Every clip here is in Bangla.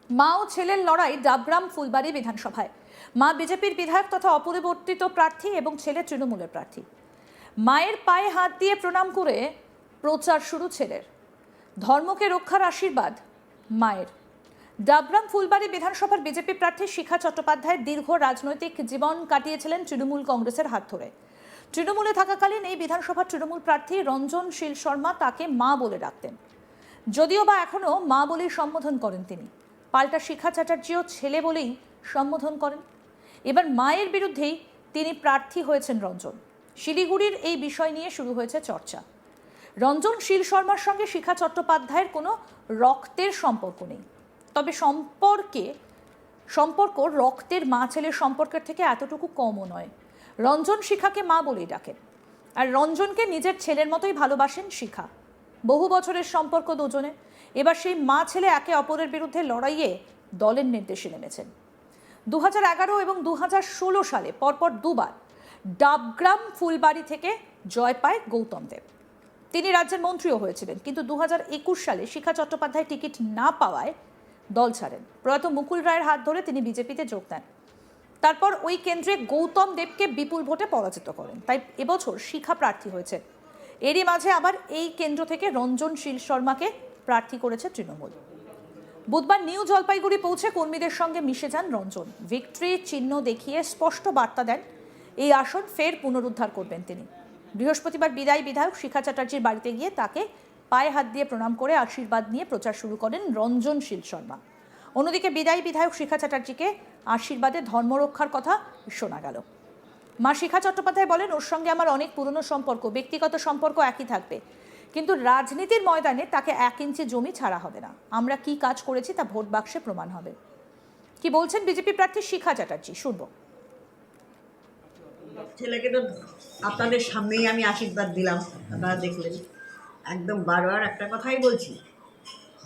মা ও ছেলের লড়াই ডাবগ্রাম ফুলবাড়ি বিধানসভায়। মা বিজেপির বিধায়ক তথা অপরিবর্তিত প্রার্থী এবং ছেলে তৃণমূলের প্রার্থী। মায়ের পায়ে হাত দিয়ে প্রণাম করে প্রচার শুরু ছেলের। ধর্মকে রক্ষার আশীর্বাদ মায়ের। ডাবগ্রাম ফুলবাড়ি বিধানসভার বিজেপি প্রার্থী শিখা চট্টোপাধ্যায় দীর্ঘ রাজনৈতিক জীবন কাটিয়েছিলেন তৃণমূল কংগ্রেসের হাত ধরে। তৃণমূলে থাকাকালীন এই বিধানসভার তৃণমূল প্রার্থী রঞ্জন শীল শর্মা তাকে মা বলে ডাকতেন। যদিও বা এখনও মা বলেই সম্বোধন করেন তিনি। পাল্টা শিখা চ্যাটার্জিও ছেলে বলেই সম্বোধন করেন। এবার মায়ের বিরুদ্ধেই তিনি প্রার্থী হয়েছেন রঞ্জন। শিলিগুড়ির এই বিষয় নিয়ে শুরু হয়েছে চর্চা। রঞ্জন শীল শর্মার সঙ্গে শিখা চট্টোপাধ্যায়ের কোনো রক্তের সম্পর্ক নেই, তবে সম্পর্ক রক্তের মা ছেলের সম্পর্কের থেকে এতটুকু কমও নয়। রঞ্জন শিখাকে মা বলেই ডাকেন, আর রঞ্জনকে নিজের ছেলের মতোই ভালোবাসেন শিখা। বহু বছরের সম্পর্ক দুজনে। এবার সেই মা ছেলে একে অপরের বিরুদ্ধে লড়াইয়ে দলের নির্দেশে নেমেছেন। 2011 এবং 2016 সালে পরপর দুবার ডাবগ্রাম ফুলবাড়ি থেকে জয় পায় গৌতম দেব। তিনি রাজ্যের মন্ত্রীও হয়েছিলেন, কিন্তু 2021 সালে শিখা চট্টোপাধ্যায় টিকিট না পাওয়ায় দল ছাড়েন। প্রয়াত মুকুল রায়ের হাত ধরে তিনি বিজেপিতে যোগ দেন। তারপর ওই কেন্দ্রে গৌতম দেবকে বিপুল ভোটে পরাজিত করেন। তাই এবছর শিখা প্রার্থী হয়েছে। এরই মাঝে আবার এই কেন্দ্র থেকে রঞ্জন শীল শর্মাকে প্রার্থী করেছে তৃণমূল। বুধবার নিউ জলপাইগুড়ি পৌঁছে কর্মীদের সঙ্গে মিশে যান রঞ্জন। ভিক্টরি চিহ্ন দেখিয়ে স্পষ্ট বার্তা দেন এই আসন ফের পুনরুদ্ধার করবেন তিনি। বৃহস্পতিবার বিদায়ী বিধায়ক শিখা চ্যাটার্জির বাড়িতে গিয়ে তাকে পায়ে হাত দিয়ে প্রণাম করে আশীর্বাদ নিয়ে প্রচার শুরু করেন রঞ্জন শীল শর্মা। অন্যদিকে বিদায়ী বিধায়ক শিখা চ্যাটার্জিকে আশীর্বাদে ধর্মরক্ষার কথা শোনা গেল। মা শিখা চট্টোপাধ্যায় বলেন, ওর সঙ্গে আমার অনেক পুরনো সম্পর্ক, ব্যক্তিগত সম্পর্ক একই থাকবে, কিন্তু রাজনীতির ময়দানে তাকে 1 ইঞ্চি জমি ছাড়া হবে না। আমরা কি কাজ করেছি তা ভোট বাক্সে প্রমাণ হবে। কি বলছেন বিজেপি প্রার্থী শিখা চ্যাটার্জি, শুনবো। ছেলেকে তো আপনাদের সামনেই আমি আশীর্বাদ দিলাম, আপনারা দেখলেন। একদম বারবার একটা কথাই বলছি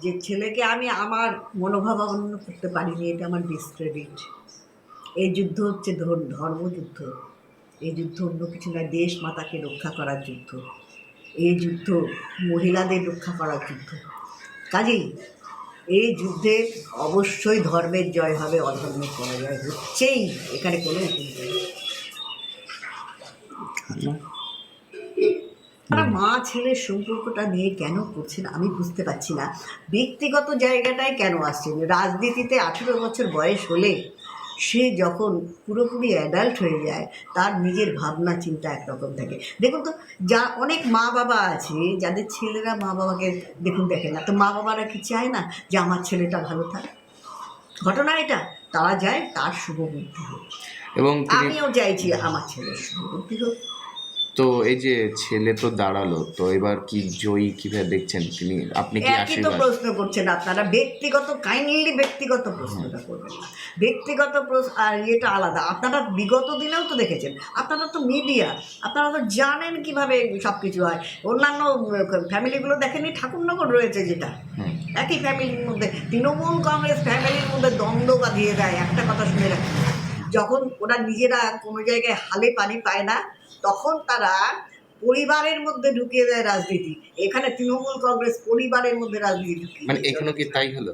যে ছেলেকে আমি আমার মনোভাবাপন্ন করতে পারিনি, এটা আমার ডিসক্রেডিট। এই যুদ্ধ হচ্ছে ধর্মযুদ্ধ। এই যুদ্ধ অন্য কিছু নয়, দেশ মাতাকে রক্ষা করার যুদ্ধ। এই যুদ্ধ মহিলাদের রক্ষা করার যুদ্ধ। কাজেই এই যুদ্ধে অবশ্যই ধর্মের জয় হবে, অধর্মের পরাজয় হচ্ছেই, এখানে কোনো তারা মা ছেলের সম্পর্কটা নিয়ে কেন করছেন আমি বুঝতে পারছি না। ব্যক্তিগত জায়গাটায় কেন আসছেন? রাজনীতিতে 18 বছর বয়স হলে সে যখন পুরোপুরি অ্যাডাল্ট হয়ে যায়, তার নিজের ভাবনা চিন্তা একরকম থাকে। দেখুন তো, যা অনেক মা বাবা আছে যাদের ছেলেরা মা বাবাকে দেখে না, তো মা বাবারা কি চায় না যে আমার ছেলেটা ভালো থাকে? ঘটনা এটা, তারা যায় তার শুভবুদ্ধি হোক, এবং আমিও চাইছি আমার ছেলের শুভবুদ্ধি হোক। তো এই যে ছেলে তো দাঁড়ালো, তো এবার কি জয়ী কিভাবে দেখছেন তিনি? আপনি কি একই তো প্রশ্ন করছেন আপনারা, কাইন্ডলি ব্যক্তিগত প্রশ্নটা করবেন না। ব্যক্তিগত প্রশ্ন আর এটা আলাদা। আপনারা বিগত দিনেও তো দেখেছেন, আপনারা তো মিডিয়া, আপনারা তো জানেন কিভাবে সব কিছু হয়। অন্যান্য ফ্যামিলিগুলো দেখেনি, ঠাকুরনগর রয়েছে যেটা, একই ফ্যামিলির মধ্যে তৃণমূল কংগ্রেস ফ্যামিলির মধ্যে দ্বন্দ্ব বাঁধিয়ে দেয়। একটা কথা শুনে রাখি, যখন ওরা নিজেরা কোনো জায়গায় হালে পানি পায় না, তখন তারা পরিবারের মধ্যে ঢুকিয়ে দেয় রাজনীতি। এখানে তৃণমূল কংগ্রেস পরিবারের মধ্যে রাজনীতি ঢুকিয়ে, মানে এখানে কি তাই হলো?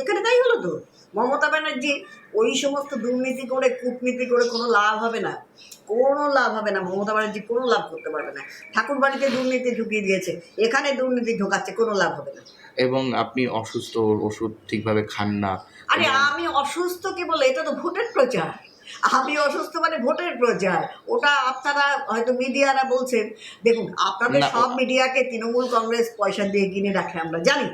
এখানে তাই হলো তো। মমতা ব্যানার্জি ওই সমস্ত দুর্নীতি করে, কূটনীতি করে কোনো লাভ হবে না, কোনো লাভ হবে না। মমতা ব্যানার্জি কোনো লাভ করতে পারবে না। ঠাকুর বাড়িতে দুর্নীতি ঢুকিয়ে দিয়েছে, এখানে দুর্নীতি ঢোকাচ্ছে, কোনো লাভ হবে না। এবং আপনি অসুস্থ, ওষুধ ঠিকভাবে খান না। আরে আমি অসুস্থ কে বলে? এটা তো ভোটের প্রচার। আমি অসুস্থ মানে ভোটের প্রচার। ওটা আপনারা হয়তো মিডিয়ারা বলছেন। দেখুন, আপনাদের সব মিডিয়াকে তৃণমূল কংগ্রেস পয়সা দিয়ে কিনে রাখে, আমরা জানি,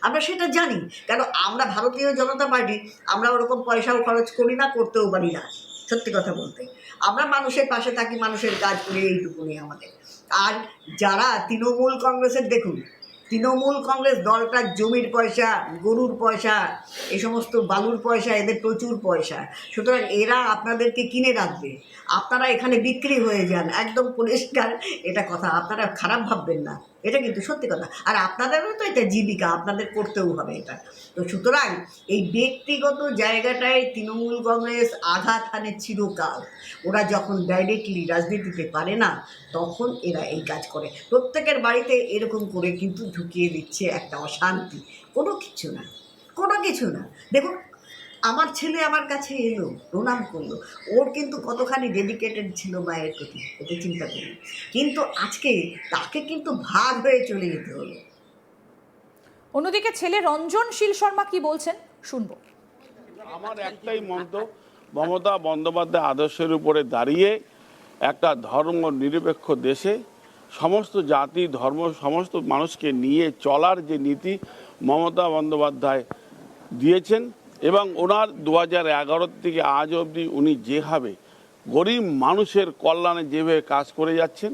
আমরা সেটা জানি। কেন আমরা ভারতীয় জনতা পার্টি, আমরা ওরকম পয়সাও খরচ করি না, করতেও পারি না। সত্যি কথা বলতে, আমরা মানুষের পাশে থাকি, মানুষের কাজ করি, এইটুকুনি আমাদের। আর যারা তৃণমূল কংগ্রেসের, দেখুন, তৃণমূল কংগ্রেস দলটার জমির পয়সা, গরুর পয়সা, এই সমস্ত বালুর পয়সা, এদের প্রচুর পয়সা। সুতরাং এরা আপনাদেরকে কিনে রাখবে, আপনারা এখানে বিক্রি হয়ে যান, একদম পরিষ্কার এটা কথা। আপনারা খারাপ ভাববেন না, এটা কিন্তু সত্যি কথা। আর আপনাদেরও তো এটা জীবিকা, আপনাদের করতেও হবে এটা। তো সুতরাং এই ব্যক্তিগত জায়গাটায় তৃণমূল কংগ্রেস আঘাত হানে চিরকাল। ওরা যখন ডাইরেক্টলি রাজনীতিতে পারে না, তখন এরা এই কাজ করে। প্রত্যেকের বাড়িতে এরকম করে কিন্তু ঢুকিয়ে দিচ্ছে একটা অশান্তি, কোনো কিছু না। কোনো কিছু না। দেখুন, আমার ছেলে আমার কাছে এলো, প্রণাম করলো, ওর কিন্তু কতখানি ডেডিকেটেড ছিল মায়ের প্রতি, এটা চিন্তা করি। কিন্তু আজকে তাকে কিন্তু ভাগ হয়ে চলে যেতে হলো। অন্যদিকে ছেলে রঞ্জন শীল শর্মা কি বলছেন শুনবো। আমার একটাই মন্তব্য, মমতা বন্দ্যোপাধ্যায় আদর্শের উপরে দাঁড়িয়ে একটা ধর্ম নিরপেক্ষ দেশে সমস্ত জাতি ধর্ম সমস্ত মানুষকে নিয়ে চলার যে নীতি মমতা বন্দ্যোপাধ্যায় দিয়েছেন, এবং ওনার 2011 থেকে আজ অবধি উনি যেভাবে গরিব মানুষের কল্যাণে যেভাবে কাজ করে যাচ্ছেন,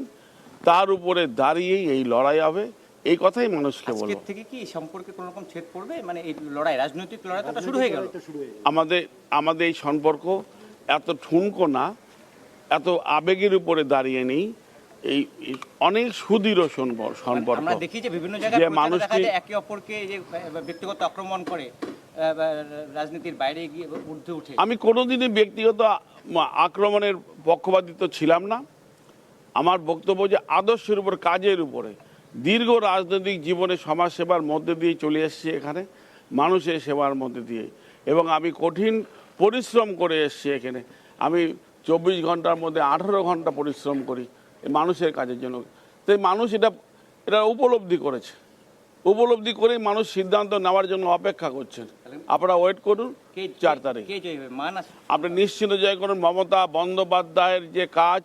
তার উপরে দাঁড়িয়েই এই লড়াই হবে, এই কথাই মানুষকে বলবো। আজকের থেকে কি এই সম্পর্কে কোনো রকম ছেদ পড়বে? মানে এই লড়াই, রাজনৈতিক লড়াই তো শুরু হয়ে গেল। আমাদের এই সম্পর্ক এত ঠুনকো না, এত আবেগের উপরে দাঁড়িয়ে নেই, এই অনেক সুদৃঢ় সম্পর্ক। আমরা দেখি যে বিভিন্ন জায়গায় যে প্রচারে দেখা মানুষকে যায় একে অপরকে যে ব্যক্তিগত আক্রমণ করে, রাজনীতির বাইরে গিয়ে ঊর্ধ্বে উঠে। আমি কোনোদিনই ব্যক্তিগত আক্রমণের পক্ষপাতিত্ব ছিলাম না। আমার বক্তব্য যে আদর্শের উপর, কাজের উপরে, দীর্ঘ রাজনৈতিক জীবনে সমাজসেবার মধ্যে দিয়ে চলে এসেছি এখানে, মানুষের সেবার মধ্যে দিয়ে, এবং আমি কঠিন পরিশ্রম করে এসেছি এখানে। আমি 24 ঘন্টার মধ্যে 18 ঘন্টা পরিশ্রম করি এই মানুষের কাজের জন্য। তাই মানুষ এটা উপলব্ধি করেছে, উপলব্ধি করেই মানুষ সিদ্ধান্ত নেওয়ার জন্য অপেক্ষা করছেন। আপনারা ওয়েট করুন 4 তারিখ। কে জয় হবে, মান আছে? আপনি নিশ্চিন্ত জয় করুন। মমতা বন্দ্যোপাধ্যায়ের যে কাজ,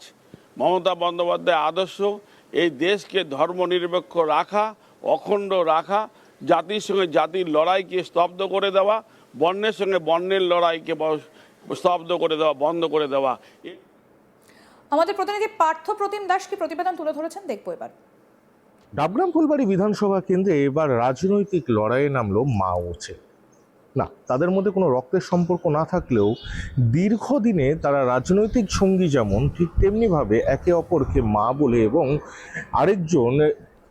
মমতা বন্দ্যোপাধ্যায়ের আদর্শ, এই দেশকে ধর্মনিরপেক্ষ রাখা, অখণ্ড রাখা, জাতির সঙ্গে জাতির লড়াইকে স্তব্ধ করে দেওয়া, বর্ণের সঙ্গে বর্ণের লড়াইকে স্তব্ধ করে দেওয়া, বন্ধ করে দেওয়া। আমাদের প্রতিনিধি পার্থ প্রতিম দাস কি প্রতিবেদন তুলে ধরেছেন, দেখবো এবার। ডাবগ্রাম ফুলবাড়ি বিধানসভা কেন্দ্রে এবার রাজনৈতিক লড়াইয়ে নামলো মা ও ছেলে। না, তাদের মধ্যে কোনো রক্তের সম্পর্ক না থাকলেও দীর্ঘদিনে তারা রাজনৈতিক সঙ্গী যেমন, ঠিক তেমনিভাবে একে অপরকে মা বলে এবং আরেকজন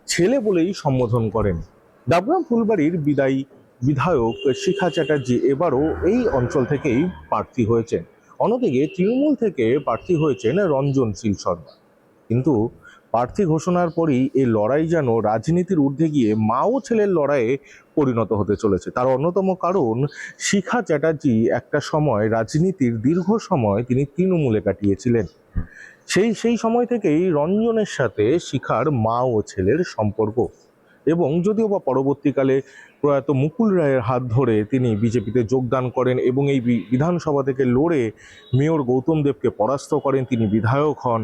ছেলে বলেই সম্বোধন করেন। ডাবগ্রাম ফুলবাড়ির বিদায়ী বিধায়ক শিখা চ্যাটার্জি এবারও এই অঞ্চল থেকেই প্রার্থী হয়েছেন। অন্যদিকে তৃণমূল থেকে প্রার্থী হয়েছেন রঞ্জন শীল শর্মা। কিন্তু প্রার্থী ঘোষণার পরই এই লড়াই যেন রাজনীতির ঊর্ধ্বে গিয়ে মা ও ছেলের লড়াইয়ে পরিণত হতে চলেছে। তার অন্যতম কারণ, শিখা চ্যাটার্জি একটা সময় রাজনীতির দীর্ঘ সময় তিনি তৃণমূলে কাটিয়েছিলেন। সেই সময় থেকেই রঞ্জনের সাথে শিখার মা ও ছেলের সম্পর্ক, এবং যদিও বা পরবর্তীকালে প্রয়াত মুকুল রায়ের হাত ধরে তিনি বিজেপিতে যোগদান করেন এবং এই বিধানসভা থেকে লড়ে মেয়র গৌতম দেবকে পরাস্ত করেন, তিনি বিধায়ক হন,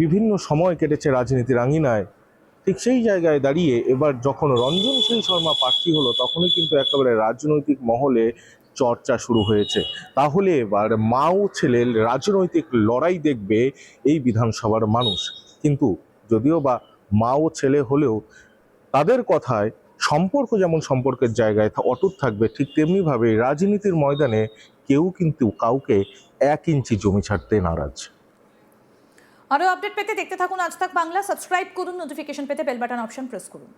বিভিন্ন সময় কেটেছে রাজনীতির আঙিনায়। ঠিক সেই জায়গায় দাঁড়িয়ে এবার যখন রঞ্জন শীল শর্মা প্রার্থী হলো, তখনই কিন্তু একেবারে রাজনৈতিক মহলে চর্চা শুরু হয়েছে। তাহলে এবার মা ও ছেলের রাজনৈতিক লড়াই দেখবে এই বিধানসভার মানুষ। কিন্তু যদিও বা মা ও ছেলে হলেও তাদের কথায় সম্পর্ক যেমন সম্পর্কের জায়গায় অটুট থাকবে, ঠিক তেমনিভাবে রাজনীতির ময়দানে কেউ কিন্তু কাউকে 1 ইঞ্চি জমি ছাড়তে নারাজ। আরও আপডেট পেতে দেখতে থাকুন আজ তাক বাংলা। সাবস্ক্রাইব করুন, নোটিফিকেশন পেতে বেল বাটন অপশন প্রেস করুন।